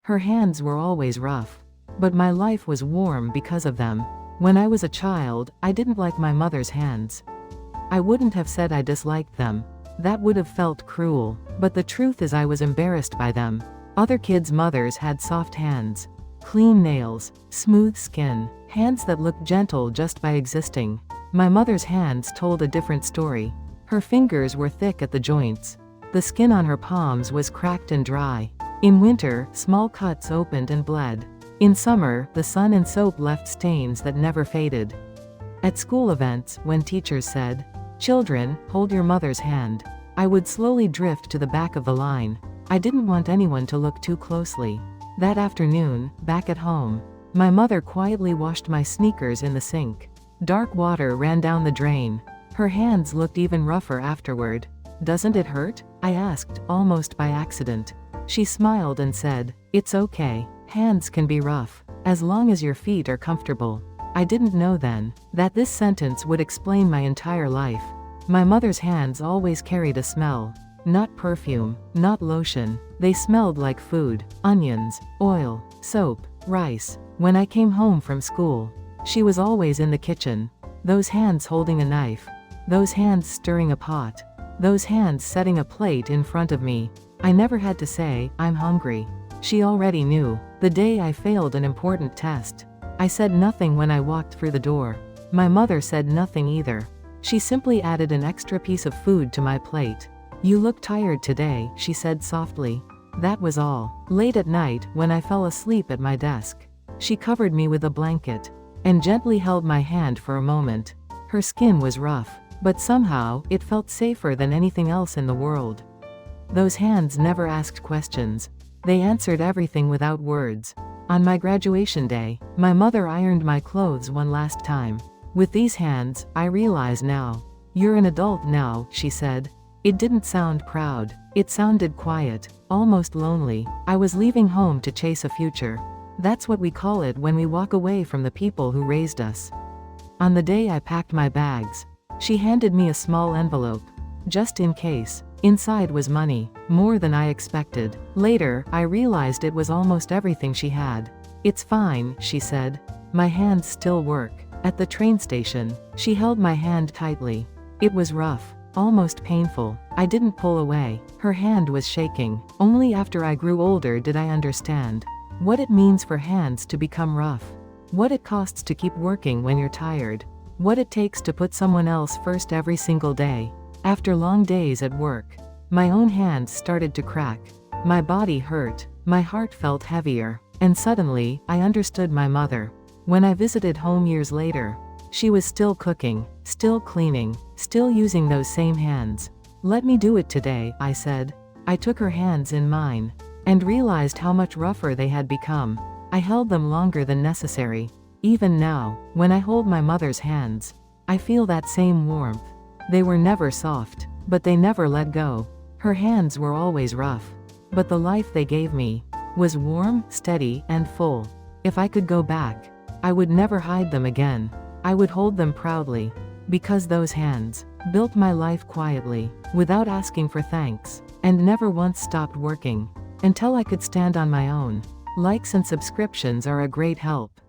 Her hands were always rough. But my life was warm because of them. When I was a child, I didn't like my mother's hands. I wouldn't have said I disliked them. That would have felt cruel, but the truth is I was embarrassed by them. Other kids' mothers had soft hands, clean nails, smooth skin, hands that looked gentle just by existing. My mother's hands told a different story. Her fingers were thick at the joints. The skin on her palms was cracked and dry. In winter, small cuts opened and bled. In summer, the sun and soap left stains that never faded. At school events, when teachers said, "Children, hold your mother's hand," I would slowly drift to the back of the line. I didn't want anyone to look too closely. That afternoon, back at home, my mother quietly washed my sneakers in the sink. Dark water ran down the drain. Her hands looked even rougher afterward. "Doesn't it hurt?" I asked, almost by accident. She smiled and said, "It's okay. Hands can be rough, as long as your feet are comfortable." I didn't know then that this sentence would explain my entire life. My mother's hands always carried a smell. Not perfume, not lotion. They smelled like food, onions, oil, soap, rice. When I came home from school, she was always in the kitchen. Those hands holding a knife. Those hands stirring a pot. Those hands setting a plate in front of me. I never had to say, "I'm hungry." She already knew. The day I failed an important test, I said nothing when I walked through the door. My mother said nothing either. She simply added an extra piece of food to my plate. "You look tired today," she said softly. That was all. Late at night, when I fell asleep at my desk, she covered me with a blanket and gently held my hand for a moment. Her skin was rough, but somehow, it felt safer than anything else in the world. Those hands never asked questions. They answered everything without words. On my graduation day, my mother ironed my clothes one last time. "With these hands, I realize now. You're an adult now," she said. It didn't sound proud. It sounded quiet, almost lonely. I was leaving home to chase a future. That's what we call it when we walk away from the people who raised us. On the day I packed my bags, she handed me a small envelope. Just in case. Inside was money, more than I expected. Later, I realized it was almost everything she had. "It's fine," she said. "My hands still work." At the train station, she held my hand tightly. It was rough, almost painful. I didn't pull away. Her hand was shaking. Only after I grew older did I understand what it means for hands to become rough. What it costs to keep working when you're tired. What it takes to put someone else first every single day. After long days at work, my own hands started to crack. My body hurt. My heart felt heavier. And suddenly, I understood my mother. When I visited home years later, she was still cooking, still cleaning, still using those same hands. "Let me do it today," I said. I took her hands in mine, and realized how much rougher they had become. I held them longer than necessary. Even now, when I hold my mother's hands, I feel that same warmth. They were never soft, but they never let go. Her hands were always rough. But the life they gave me was warm, steady, and full. If I could go back, I would never hide them again. I would hold them proudly. Because those hands built my life quietly, without asking for thanks, and never once stopped working until I could stand on my own. Likes and subscriptions are a great help.